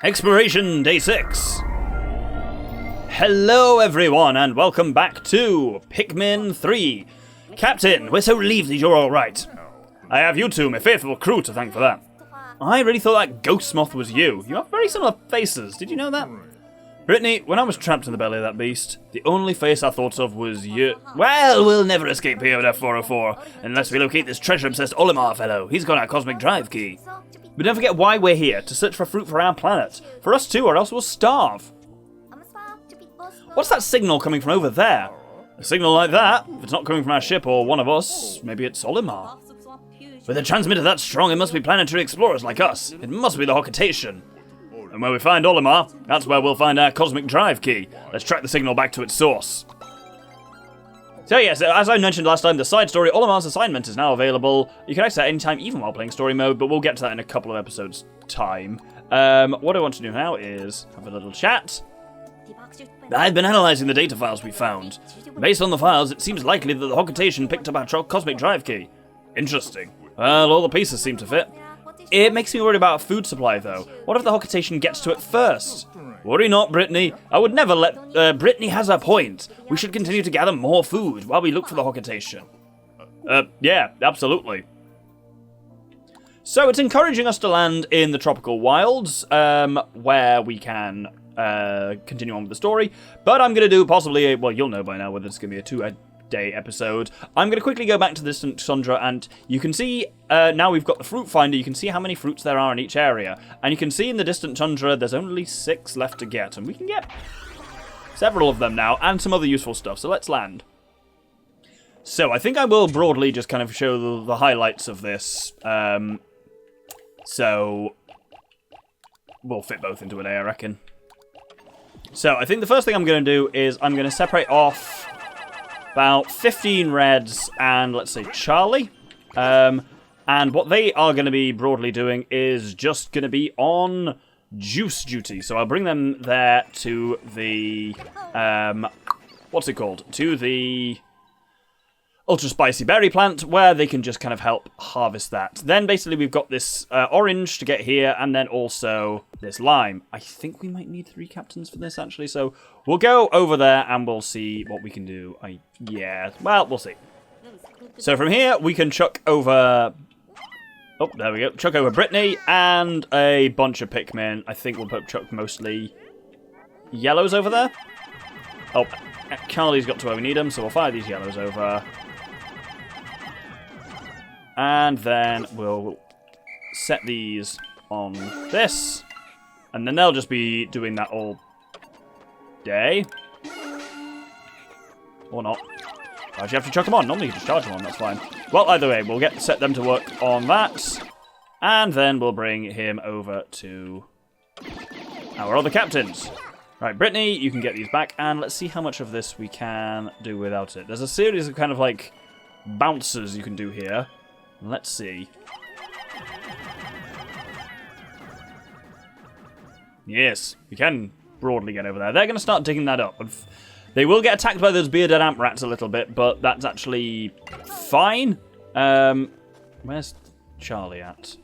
Exploration Day 6. Hello everyone and welcome back to Pikmin 3. Captain, we're so relieved that you're alright. I have you two, my faithful crew, to thank for that. I really thought that ghost moth was you. You have very similar faces, did you know that? Brittany, when I was trapped in the belly of that beast, the only face I thought of was you. Well, we'll never escape here with F404, unless we locate this treasure-obsessed Olimar fellow. He's got our cosmic drive key. But don't forget why we're here, to search for fruit for our planet. For us too, or else we'll starve. What's that signal coming from over there? A signal like that? If it's not coming from our ship or one of us, maybe it's Olimar. With a transmitter that strong, it must be planetary explorers like us. It must be the Hocketation. And when we find Olimar, that's where we'll find our cosmic drive key. Let's track the signal back to its source. So yes, as I mentioned last time, the side story, Olimar's assignment, is now available. You can access it anytime, even while playing story mode, but we'll get to that in a couple of episodes' time. What I want to do now is have a little chat. I've been analysing the data files we found. Based on the files, it seems likely that the Hocketation picked up our cosmic drive key. Interesting. Well, all the pieces seem to fit. It makes me worried about food supply, though. What if the Hocketation gets to it first? Worry not, Brittany. I would never let... Brittany has a point. We should continue to gather more food while we look for the Hocketation. Yeah, absolutely. So it's encouraging us to land in the tropical wilds, where we can continue on with the story. But I'm going to do possibly well, you'll know by now whether it's going to be a two-day episode. I'm going to quickly go back to the Distant Tundra, and you can see, now we've got the fruit finder, you can see how many fruits there are in each area. And you can see in the Distant Tundra, there's only 6 left to get, and we can get several of them now, and some other useful stuff, so let's land. So, I think I will broadly just kind of show the highlights of this, so we'll fit both into a day, I reckon. So, I think the first thing I'm going to do is I'm going to separate off about 15 reds and, let's say, Charlie. And what they are going to be broadly doing is just going to be on juice duty. So I'll bring them there to the, what's it called? To the ultra spicy berry plant, where they can just kind of help harvest that. Then basically we've got this orange to get here, and then also this lime. I think we might need 3 captains for this, actually, so we'll go over there and we'll see what we can do. Yeah, well, we'll see. So from here, we can chuck over... Oh, there we go. Chuck over Brittany and a bunch of Pikmin. I think we'll chuck mostly yellows over there. Oh, Charlie's got to where we need them, so we'll fire these yellows over. And then we'll set these on this. And then they'll just be doing that all day. Or not. Actually, you have to chuck them on. Normally you just charge them on, that's fine. Well, either way, we'll set them to work on that. And then we'll bring him over to our other captains. Right, Brittany, you can get these back. And let's see how much of this we can do without it. There's a series of kind of like bouncers you can do here. Let's see. Yes, we can broadly get over there. They're going to start digging that up. They will get attacked by those bearded amp rats a little bit, but that's actually fine. Where's Charlie at?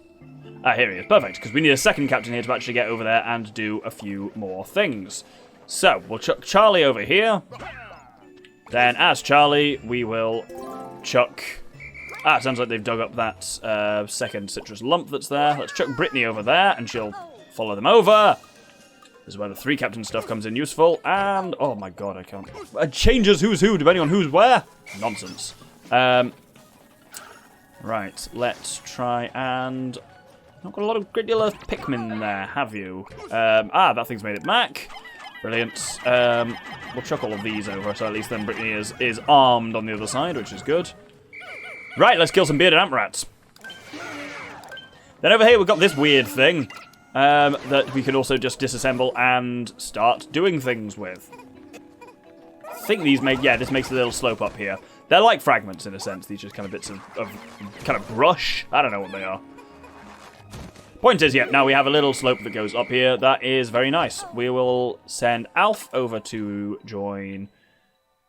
Ah, here he is. Perfect, because we need a second captain here to actually get over there and do a few more things. So, we'll chuck Charlie over here. Then, as Charlie, we will chuck... Ah, it sounds like they've dug up that second citrus lump that's there. Let's chuck Brittany over there, and she'll follow them over. This is where the 3 captain stuff comes in useful. And, oh my god, I can't... It changes who's who, depending on who's where. Nonsense. Right, let's try and... Not got a lot of great deal of Pikmin there, have you? That thing's made it back. Brilliant. We'll chuck all of these over, so at least then Brittany is armed on the other side, which is good. Right, let's kill some bearded amp rats. Then over here we've got this weird thing that we can also just disassemble and start doing things with. I think these make... Yeah, this makes a little slope up here. They're like fragments in a sense. These are just kind of bits of kind of brush. I don't know what they are. Point is, yeah, now we have a little slope that goes up here. That is very nice. We will send Alf over to join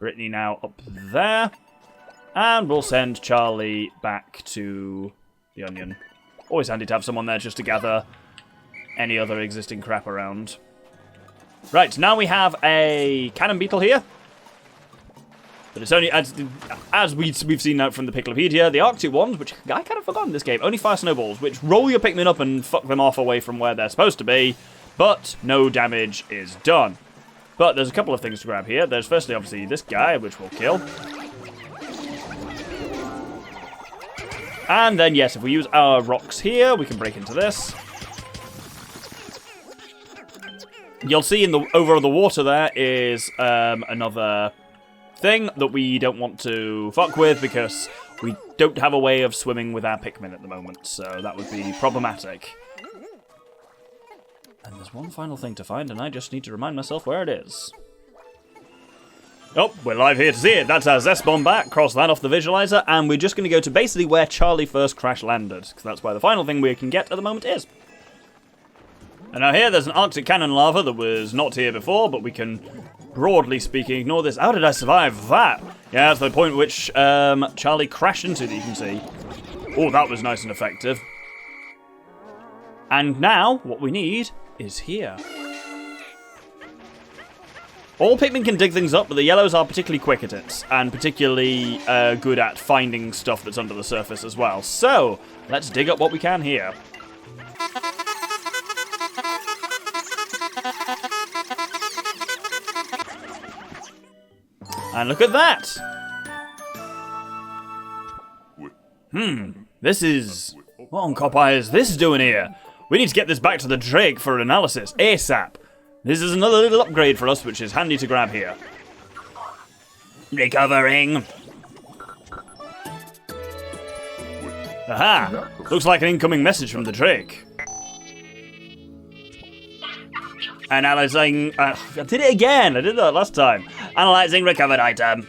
Brittany now up there. And we'll send Charlie back to the onion. Always handy to have someone there just to gather any other existing crap around. Right, now we have a cannon beetle here. But it's only, as we've seen out from the Picklopedia, the Arctic ones, which I kind of forgot in this game, only fire snowballs, which roll your Pikmin up and fuck them off away from where they're supposed to be, but no damage is done. But there's a couple of things to grab here. There's firstly, obviously, this guy, which we'll kill. And then, yes, if we use our rocks here, we can break into this. You'll see in the over the water there is another thing that we don't want to fuck with because we don't have a way of swimming with our Pikmin at the moment, so that would be problematic. And there's one final thing to find, and I just need to remind myself where it is. Oh, we're live here to see it. That's our Zest Bomb back, cross that off the visualizer, and we're just going to go to basically where Charlie first crash landed, because that's where the final thing we can get at the moment is. And now here, there's an Arctic cannon lava that was not here before, but we can, broadly speaking, ignore this. How did I survive that? Yeah, that's the point which Charlie crashed into that you can see. Oh, that was nice and effective. And now, what we need is here. All Pikmin can dig things up, but the yellows are particularly quick at it, and particularly good at finding stuff that's under the surface as well. So, let's dig up what we can here. And look at that! This is... What on cop eye is this doing here? We need to get this back to the Drake for analysis, ASAP. This is another little upgrade for us, which is handy to grab here. Recovering. Aha! Looks like an incoming message from the Drake. Analyzing... I did it again! I did that last time. Analyzing recovered item.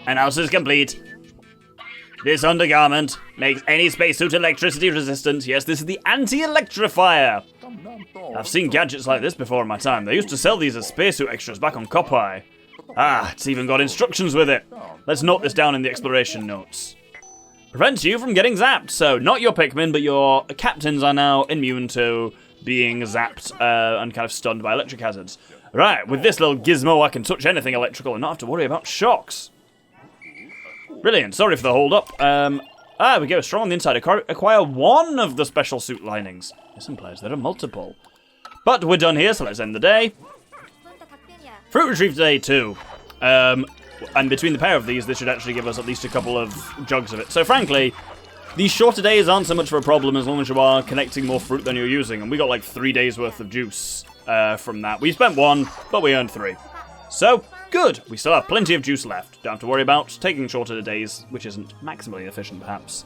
Analysis complete. This undergarment makes any spacesuit electricity resistant. Yes, this is the anti-electrifier. I've seen gadgets like this before in my time. They used to sell these as spacesuit extras back on Koppai. Ah, it's even got instructions with it. Let's note this down in the exploration notes. Prevents you from getting zapped. So, not your Pikmin, but your captains are now immune to being zapped and kind of stunned by electric hazards. Right, with this little gizmo, I can touch anything electrical and not have to worry about shocks. Brilliant. Sorry for the hold-up. There we go. Strong on the inside. Acquire one of the special suit linings. This implies there are multiple. But we're done here, so let's end the day. Fruit retrieve day 2. And between the pair of these, this should actually give us at least a couple of jugs of it. So frankly, these shorter days aren't so much of a problem as long as you are collecting more fruit than you're using. And we got like 3 days worth of juice from that. We spent 1, but we earned 3. So, good. We still have plenty of juice left. Don't have to worry about taking shorter days, which isn't maximally efficient, perhaps.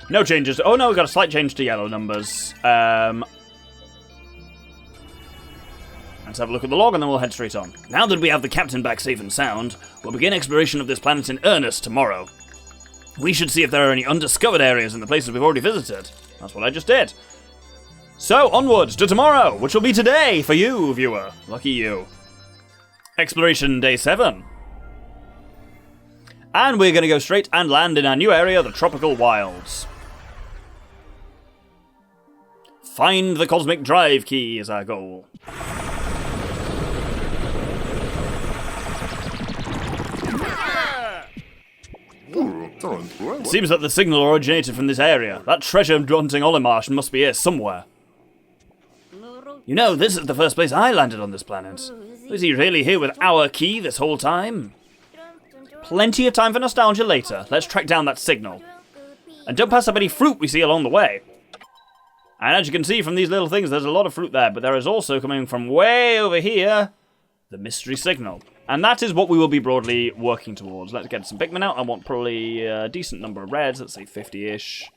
No changes. Oh no, we've got a slight change to yellow numbers. Let's have a look at the log and then we'll head straight on. Now that we have the captain back safe and sound, we'll begin exploration of this planet in earnest tomorrow. We should see if there are any undiscovered areas in the places we've already visited. That's what I just did. So, onwards to tomorrow, which will be today for you, viewer. Lucky you. Exploration Day 7. And we're going to go straight and land in our new area, the Tropical Wilds. Find the Cosmic Drive Key is our goal. It seems that the signal originated from this area. That treasure-hunting Olimar must be here somewhere. You know, this is the first place I landed on this planet. Was he really here with our key this whole time? Plenty of time for nostalgia later. Let's track down that signal. And don't pass up any fruit we see along the way. And as you can see from these little things, there's a lot of fruit there, but there is also coming from way over here, the mystery signal. And that is what we will be broadly working towards. Let's get some Pikmin out. I want probably a decent number of reds, let's say 50-ish.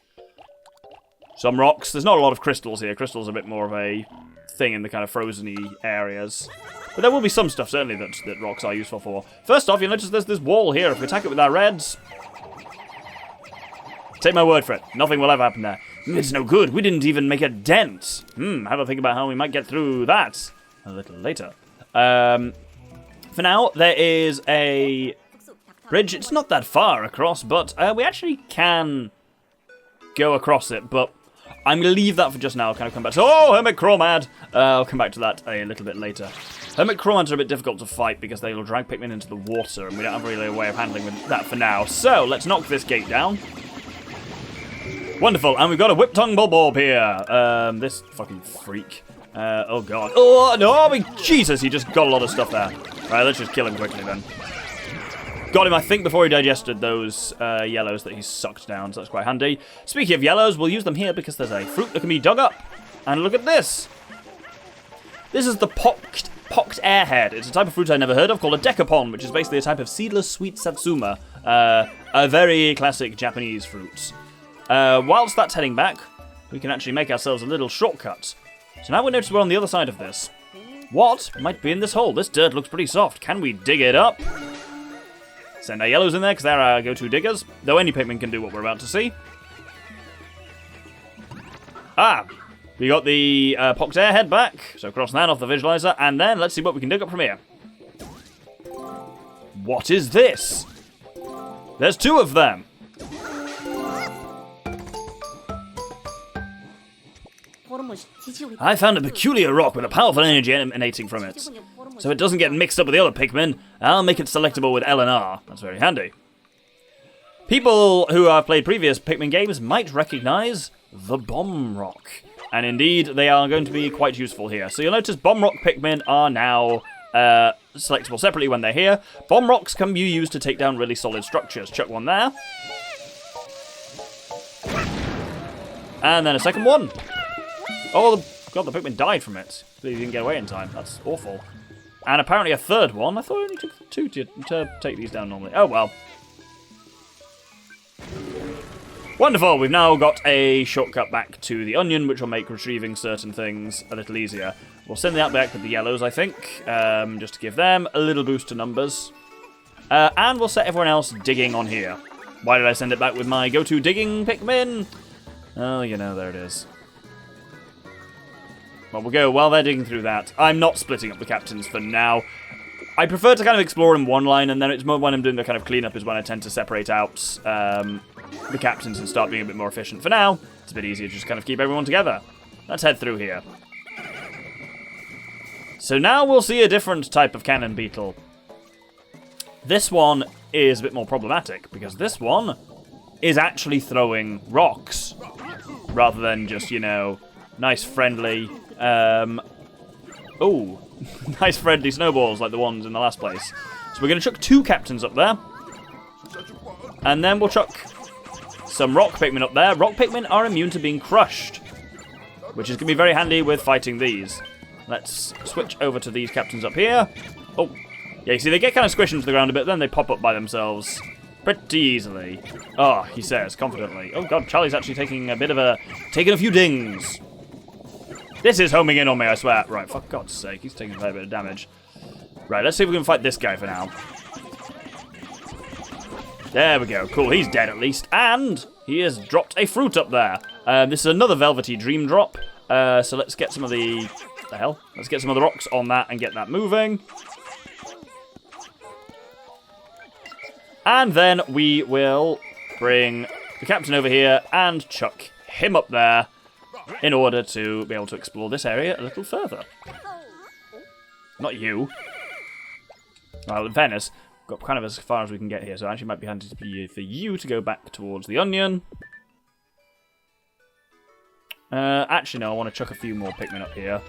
Some rocks. There's not a lot of crystals here. Crystals are a bit more of a thing in the kind of frozen-y areas. But there will be some stuff, certainly, that rocks are useful for. First off, you'll notice there's this wall here. If we attack it with our reds... Take my word for it. Nothing will ever happen there. It's no good. We didn't even make a dent. Have a think about how we might get through that a little later. For now, there is a bridge. It's not that far across, but we actually can go across it, but I'm going to leave that for just now. I'll kind of come back to... Oh, Hermit Crawmad! I'll come back to that a little bit later. Hermit Crawmads are a bit difficult to fight because they will drag Pikmin into the water, and we don't have really a way of handling with that for now. So, let's knock this gate down. Wonderful, and we've got a Whip-Tongue Bulborb here. This fucking freak. Oh, God. Oh, no, Jesus, he just got a lot of stuff there. Right, let's just kill him quickly, then. Got him, I think, before he digested those yellows that he sucked down, so that's quite handy. Speaking of yellows, we'll use them here because there's a fruit that can be dug up. And look at this. This is the pocked airhead. It's a type of fruit I never heard of called a decapon, which is basically a type of seedless sweet satsuma. A very classic Japanese fruit. Whilst that's heading back, we can actually make ourselves a little shortcut. So now we notice we're on the other side of this. What might be in this hole? This dirt looks pretty soft. Can we dig it up? Send our yellows in there, because they're our go-to diggers. Though any Pikmin can do what we're about to see. Ah! We got the pocked airhead back. So cross that off the visualizer, and then let's see what we can dig up from here. What is this? There's two of them. I found a peculiar rock with a powerful energy emanating from it. So it doesn't get mixed up with the other Pikmin, I'll make it selectable with L and R. That's very handy. People who have played previous Pikmin games might recognise the Bomb Rock. And indeed, they are going to be quite useful here. So you'll notice Bomb Rock Pikmin are now selectable separately when they're here. Bomb Rocks can be used to take down really solid structures. Chuck one there. And then a second one. Oh, God, the Pikmin died from it. He didn't get away in time. That's awful. And apparently a third one. I thought it only took two to take these down normally. Oh, well. Wonderful. We've now got a shortcut back to the onion, which will make retrieving certain things a little easier. We'll send that back with the yellows, I think, just to give them a little boost to numbers. And we'll set everyone else digging on here. Why did I send it back with my go-to digging Pikmin? Oh, you know, there it is. Well, we'll go while they're digging through that. I'm not splitting up the captains for now. I prefer to kind of explore in one line, and then it's more when I'm doing the kind of cleanup is when I tend to separate out the captains and start being a bit more efficient. For now, it's a bit easier to just kind of keep everyone together. Let's head through here. So now we'll see a different type of cannon beetle. This one is a bit more problematic, because this one is actually throwing rocks, rather than just, you know, nice friendly... oh, nice friendly snowballs like the ones in the last place. So we're going to chuck two captains up there. And then we'll chuck some rock Pikmin up there. Rock Pikmin are immune to being crushed, which is going to be very handy with fighting these. Let's switch over to these captains up here. Oh, yeah, you see, they get kind of squished into the ground a bit, then they pop up by themselves pretty easily. Oh, he says, confidently. Oh, God, Charlie's actually taking a few dings. This is homing in on me, I swear. Right, for God's sake, he's taking a fair bit of damage. Right, let's see if we can fight this guy for now. There we go. Cool, he's dead at least. And he has dropped a fruit up there. This is another Velvety Dream Drop. So let's get some of the... What the hell? Let's get some of the rocks on that and get that moving. And then we will bring the captain over here and chuck him up there, in order to be able to explore this area a little further. Not you. Well, in fairness, got kind of as far as we can get here, so it actually might be handy for you to go back towards the onion. Actually, no, I want to chuck a few more Pikmin up here.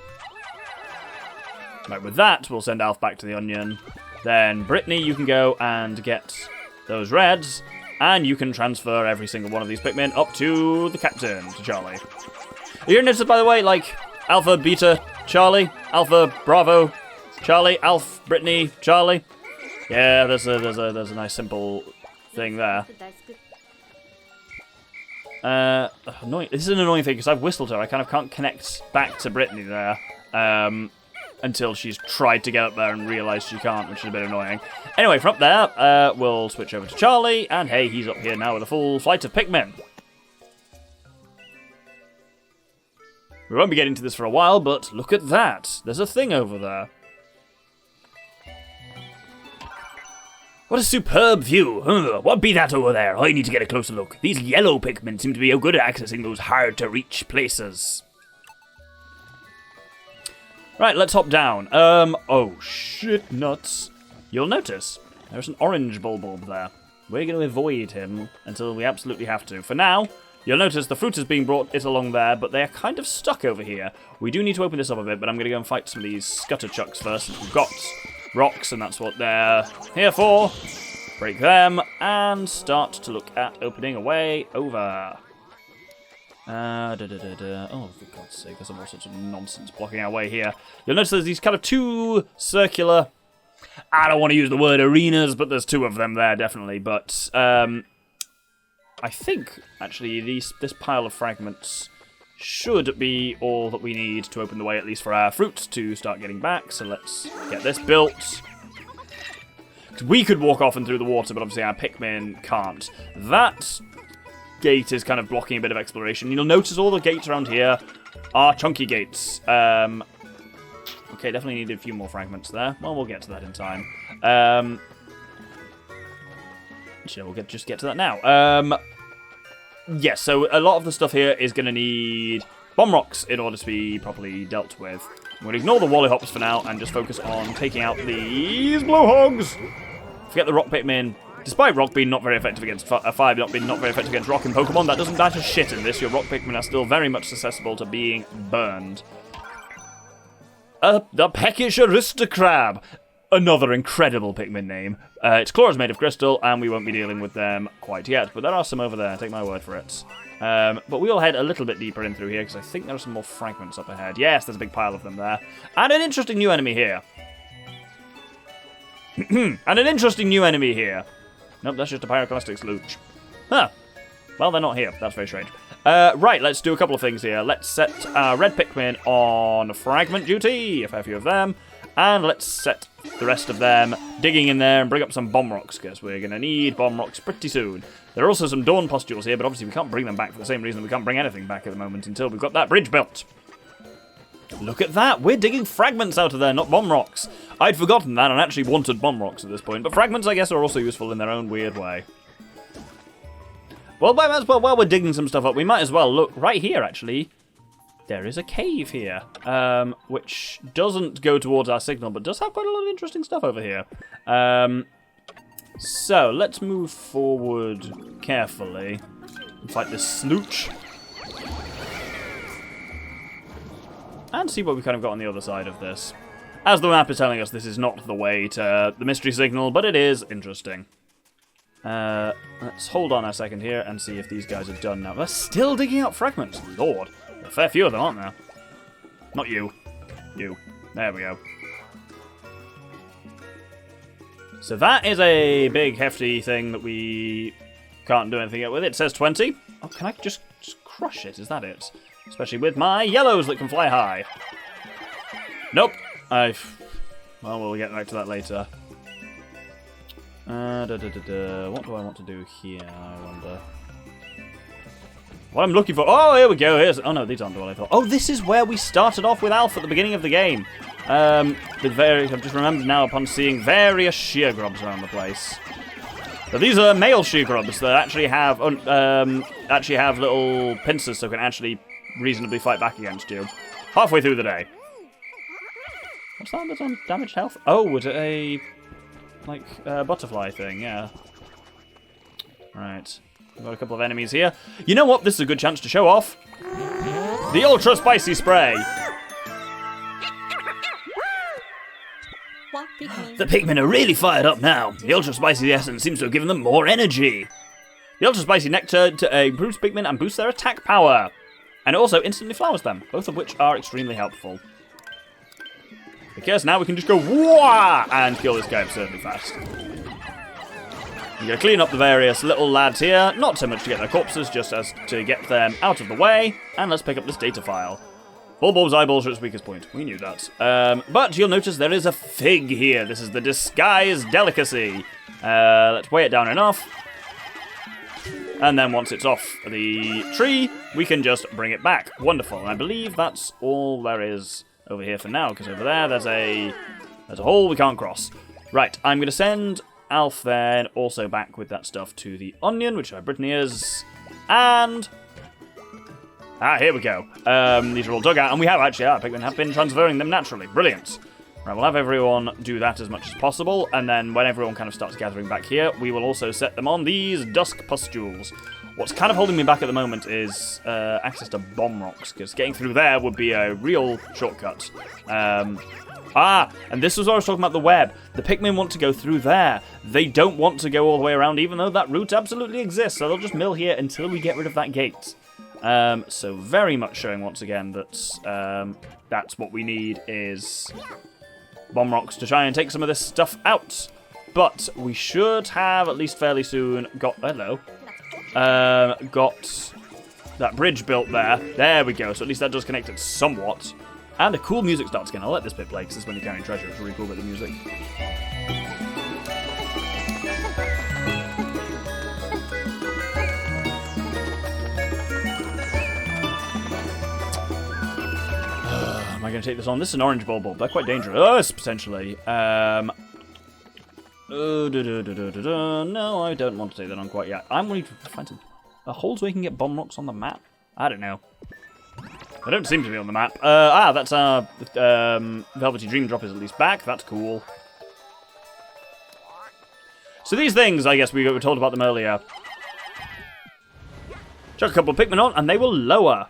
Right, with that, we'll send Alf back to the onion. Then, Brittany, you can go and get those reds, and you can transfer every single one of these Pikmin up to the captain, to Charlie. You're notice, by the way, like, Alpha, Beta, Charlie, Alpha, Bravo, Charlie, Alf, Brittany, Charlie. Yeah, there's a nice simple thing there. Annoying. This is an annoying thing because I've whistled her. I kind of can't connect back to Brittany there until she's tried to get up there and realised she can't, which is a bit annoying. Anyway, from up there, we'll switch over to Charlie, and hey, he's up here now with a full flight of Pikmin. We won't be getting to this for a while, but look at that. There's a thing over there. What a superb view. What be that over there? I need to get a closer look. These yellow Pikmin seem to be good at accessing those hard-to-reach places. Right, let's hop down. Oh, shit nuts. You'll notice there's an orange bulb there. We're going to avoid him until we absolutely have to. For now, you'll notice the fruit is being brought it along there, but they're kind of stuck over here. We do need to open this up a bit, but I'm going to go and fight some of these scutterchucks first, since we've got rocks, and that's what they're here for. Break them, and start to look at opening a way over. Oh, for God's sake, there's all sorts of nonsense blocking our way here. You'll notice there's these kind of two circular... I don't want to use the word arenas, but there's two of them there, definitely. But I think, actually, this pile of fragments should be all that we need to open the way, at least for our fruit, to start getting back. So let's get this built. We could walk off and through the water, but obviously our Pikmin can't. That gate is kind of blocking a bit of exploration. You'll notice all the gates around here are chunky gates. Okay, definitely needed a few more fragments there. Well, we'll get to that in time. Sure, we'll just get to that now. Yes, so a lot of the stuff here is going to need bomb rocks in order to be properly dealt with. I'm going to ignore the Wollyhops for now and just focus on taking out these blowhogs. Forget the rock Pikmin. Despite rock being not very effective against fire, not being not very effective against rock in Pokemon, that doesn't matter shit in this. Your rock Pikmin are still very much susceptible to being burned. The Peckish Aristocrab. Another incredible Pikmin name. Its claw is made of crystal, and we won't be dealing with them quite yet. But there are some over there, take my word for it. But we'll head a little bit deeper in through here, because I think there are some more fragments up ahead. Yes, there's a big pile of them there. And an interesting new enemy here. And an interesting new enemy here. Nope, that's just a pyroclastic slooch. Huh. Well, they're not here. That's very strange. Right, let's do a couple of things here. Let's set red Pikmin on fragment duty, a fair few of them. And let's set the rest of them digging in there and bring up some bomb rocks, because we're going to need bomb rocks pretty soon. There are also some dawn pustules here, but obviously we can't bring them back for the same reason we can't bring anything back at the moment until we've got that bridge built. Look at that, we're digging fragments out of there, not bomb rocks. I'd forgotten that and actually wanted bomb rocks at this point, but fragments, I guess, are also useful in their own weird way. Well, while we're digging some stuff up, we might as well look right here, actually. There is a cave here, which doesn't go towards our signal, but does have quite a lot of interesting stuff over here. So, let's move forward carefully and fight this slooch. And see what we kind of got on the other side of this. As the map is telling us, this is not the way to the mystery signal, but it is interesting. Let's hold on a second here and see if these guys are done now. They're still digging out fragments. Lord. A fair few of them, aren't there? Not you. You. There we go. So that is a big, hefty thing that we can't do anything with. It says 20. Oh, can I just crush it? Is that it? Especially with my yellows that can fly high. Nope. Well, we'll get back to that later. What do I want to do here, I wonder? What I'm looking for... Oh, here we go. Oh, no, these aren't what I thought. Oh, this is where we started off with Alpha at the beginning of the game. I've just remembered now upon seeing various sheer grubs around the place. But these are male sheer grubs that actually have little pincers so can actually reasonably fight back against you. Halfway through the day. What's that that's on damaged health? Oh, was it a... like, butterfly thing, yeah. Right. We've got a couple of enemies here. You know what? This is a good chance to show off. The Ultra Spicy Spray. The Pikmin are really fired up now. The Ultra Spicy Essence seems to have given them more energy. The Ultra Spicy Nectar improves Pikmin and boosts their attack power. And it also instantly flowers them, both of which are extremely helpful. Because now we can just go wah and kill this guy absurdly fast. You're going to clean up the various little lads here, not so much to get their corpses, just as to get them out of the way. And let's pick up this data file. Bulbulb's eyeballs are its weakest point. We knew that. But you'll notice there is a fig here. This is the disguised delicacy. Let's weigh it down enough. And then once it's off the tree, we can just bring it back. Wonderful. And I believe that's all there is over here for now, because over there there's a hole we can't cross. Right, I'm going to send Alf then also back with that stuff to the Onion, which our Brittany is. And... here we go. These are all dug out, and we have actually, Pikmin have been transferring them naturally. Brilliant. Right, we'll have everyone do that as much as possible, and then when everyone kind of starts gathering back here, we will also set them on these dusk pustules. What's kind of holding me back at the moment is access to bomb rocks, because getting through there would be a real shortcut. And this was what I was talking about, the web. The Pikmin want to go through there. They don't want to go all the way around, even though that route absolutely exists, so they'll just mill here until we get rid of that gate. So very much showing once again that that's what we need is bomb rocks to try and take some of this stuff out. But we should have, at least fairly soon, got that bridge built there. There we go, so at least that does connect it somewhat. And a cool music starts again. I'll let this bit play, because this is when you're carrying treasure. It's a really cool bit of music. Am I going to take this on? This is an orange bulb. They're quite dangerous, potentially. No, I don't want to take that on quite yet. I'm ready to find some holes where you can get bomb rocks on the map. I don't know. I don't seem to be on the map. That's our Velvety Dream Drop is at least back. That's cool. So these things, I guess we were told about them earlier. Chuck a couple of Pikmin on, and they will lower.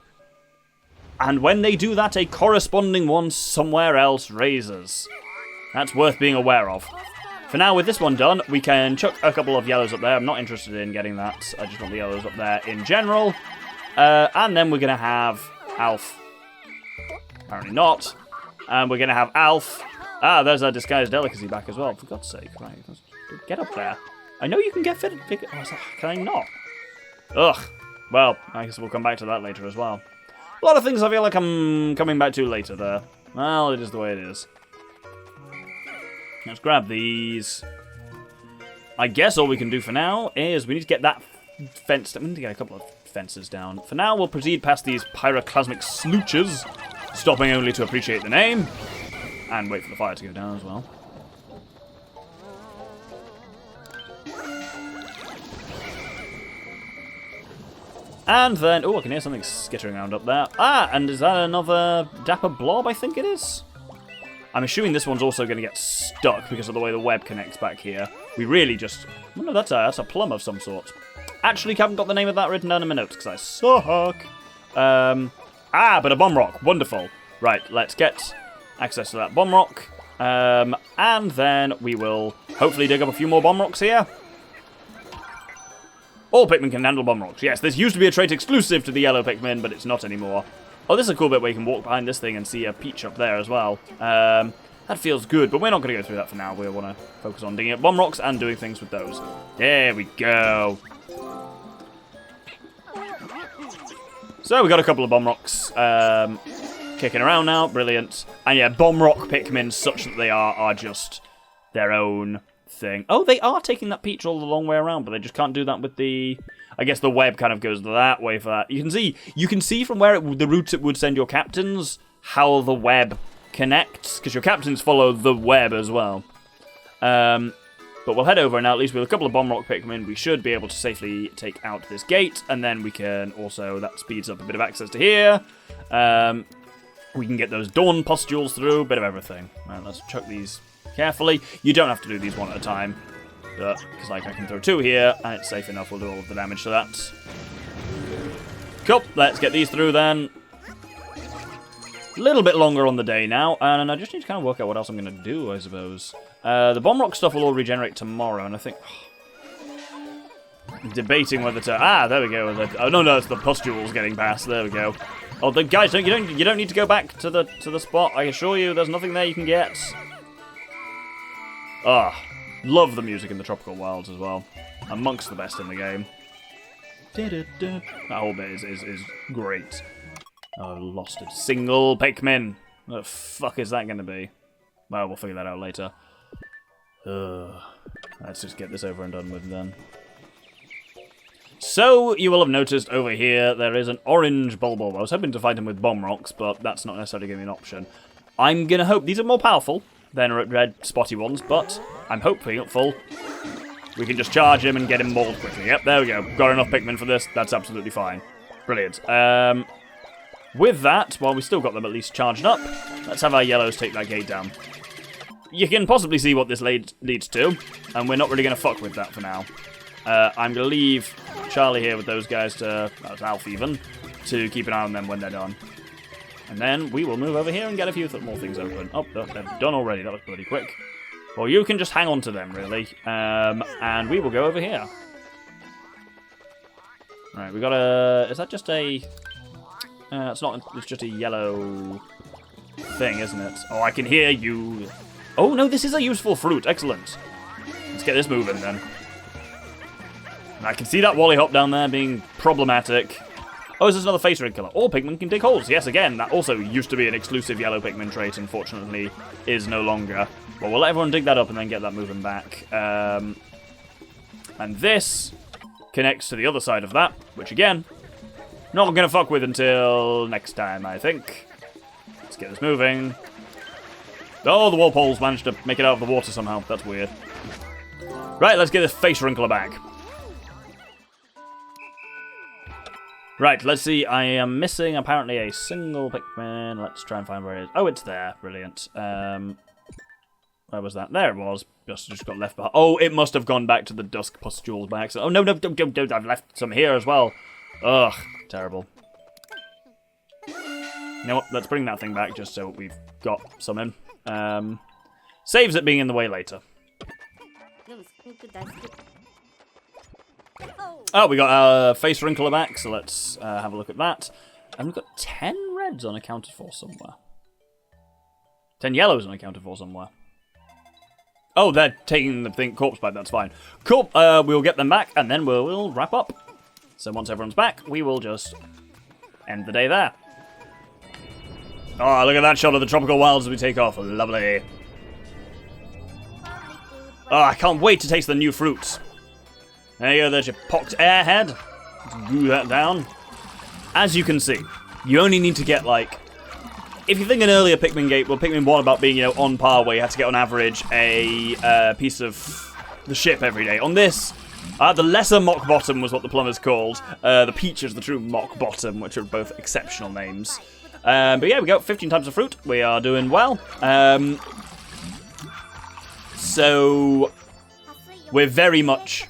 And when they do that, a corresponding one somewhere else raises. That's worth being aware of. For now, with this one done, we can chuck a couple of yellows up there. I'm not interested in getting that. I just want the yellows up there in general. And then we're going to have Alf. Apparently not. And we're going to have Alf. There's our disguised delicacy back as well. For God's sake. Right, let's get up there. I know you can get fitted. Can I not? Ugh. Well, I guess we'll come back to that later as well. A lot of things I feel like I'm coming back to later there. Well, it is the way it is. Let's grab these. I guess all we can do for now is we need to get that fence. We need to get a couple of fences down. For now, we'll proceed past these pyroclasmic slooches, stopping only to appreciate the name, and wait for the fire to go down as well. And then, I can hear something skittering around up there. And is that another Dapper Blob? I think it is. I'm assuming this one's also going to get stuck because of the way the web connects back here. We really just... Oh, no, that's a plum of some sort. Actually, haven't got the name of that written down in my notes because I suck. But a bomb rock. Wonderful. Right, let's get access to that bomb rock. And then we will hopefully dig up a few more bomb rocks here. All Pikmin can handle bomb rocks. Yes, this used to be a trait exclusive to the yellow Pikmin, but it's not anymore. Oh, this is a cool bit where you can walk behind this thing and see a peach up there as well. That feels good, but we're not going to go through that for now. We want to focus on digging up bomb rocks and doing things with those. There we go. So we got a couple of bomb rocks kicking around now. Brilliant. And yeah, bomb rock Pikmin, such that they are just their own thing. Oh, they are taking that peach all the long way around, but they just can't do that with the... I guess the web kind of goes that way for that. You can see from where the route it would send your captains how the web connects, because your captains follow the web as well. But we'll head over, and now at least with a couple of bomb rock Pikmin, we should be able to safely take out this gate, and then we can also, that speeds up a bit of access to here. We can get those dawn pustules through, bit of everything. Right, let's chuck these carefully. You don't have to do these one at a time, because like I can throw two here, and it's safe enough. We'll do all of the damage to that. Cool, let's get these through then. A little bit longer on the day now, and I just need to kind of work out what else I'm going to do, I suppose. The bomb rock stuff will all regenerate tomorrow, and I think... debating whether to... there we go. Oh, no, it's the pustules getting past. There we go. Oh, guys, you don't need to go back to the spot. I assure you, there's nothing there you can get. Love the music in the Tropical Wilds as well. Amongst the best in the game. That whole bit is great. Oh, I've lost a single Pikmin. What the fuck is that going to be? Well, we'll figure that out later. Let's just get this over and done with then. So, you will have noticed over here there is an orange Bulbul. I was hoping to fight him with bomb rocks, but that's not necessarily going to be an option. I'm going to hope... These are more powerful. than red spotty ones, but I'm hopeful we can just charge him and get him mauled quickly. Yep, there we go. Got enough Pikmin for this. That's absolutely fine. Brilliant. With that, while we still got them at least charged up, let's have our yellows take that gate down. You can possibly see what this leads to, and we're not really going to fuck with that for now. I'm going to leave Charlie here with those guys to, Alf even, to keep an eye on them when they're done. And then we will move over here and get a few more things open. Oh, they're done already. That was pretty quick. Well, you can just hang on to them, really. And we will go over here. Right, we got a... Is that just a... it's not... It's just a yellow thing, isn't it? Oh, I can hear you. Oh, no, this is a useful fruit. Excellent. Let's get this moving, then. And I can see that Wally Hop down there being problematic. Oh, is this another face ring killer? All Pikmin can dig holes. Yes, again, that also used to be an exclusive yellow Pikmin trait, unfortunately, is no longer. Well, we'll let everyone dig that up and then get that moving back. And this connects to the other side of that, which, again, not going to fuck with until next time, I think. Let's get this moving. Oh, the wall poles managed to make it out of the water somehow. That's weird. Right, let's get this face wrinkler back. Right, let's see. I am missing, apparently, a single Pikmin. Let's try and find where it is. Oh, it's there. Brilliant. Where was that? There it was. Just got left behind. Oh, it must have gone back to the dusk pustules by accident. Oh, no, don't. I've left some here as well. Ugh, terrible. You know what? Let's bring that thing back just so we've got some in. Saves it being in the way later. Oh, we got our face wrinkler back, so let's have a look at that. And we've got 10 reds unaccounted for somewhere. 10 yellows unaccounted for somewhere. Oh, they're taking the corpse bite, that's fine. Cool, we'll get them back, and then we'll wrap up. So once everyone's back, we will just end the day there. Oh, look at that shot of the tropical wilds as we take off. Lovely. Oh, I can't wait to taste the new fruits. There you go, there's your pocked airhead. Let's glue that down. As you can see, you only need to get, like... If you think an earlier Pikmin game, well, Pikmin 1 about being, on par, where you had to get on average a piece of the ship every day. On this, the lesser mock bottom was what the plumber's called. The peach is the true mock bottom, which are both exceptional names. But yeah, we got 15 types of fruit. We are doing well. So we're very much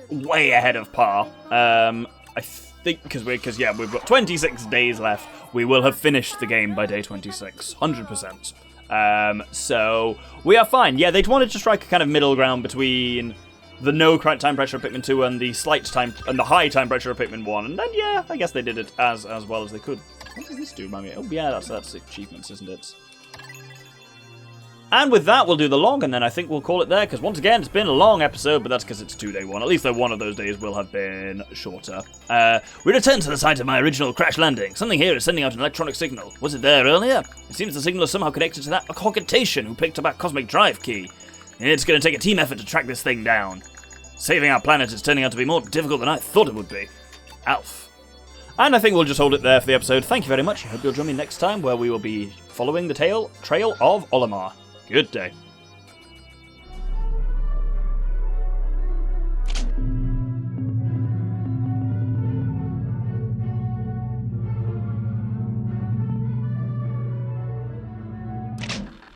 way ahead of par. I think because we've got 26 days left. We will have finished the game by day 26, 100%. So we are fine. Yeah, they wanted to strike a kind of middle ground between the no time pressure of Pikmin 2 and the slight time and the high time pressure of Pikmin 1. And then yeah, I guess they did it as well as they could. What does this do, Mummy? Oh yeah, that's achievements, isn't it? And with that, we'll do the log, and then I think we'll call it there, because once again, it's been a long episode, but that's because it's 2-day one. At least though one of those days will have been shorter. We return to the site of my original crash landing. Something here is sending out an electronic signal. Was it there earlier? It seems the signal is somehow connected to that Cognitation who picked up our cosmic drive key. It's going to take a team effort to track this thing down. Saving our planet is turning out to be more difficult than I thought it would be. Alf. And I think we'll just hold it there for the episode. Thank you very much. I hope you'll join me next time, where we will be following the trail of Olimar. Good day.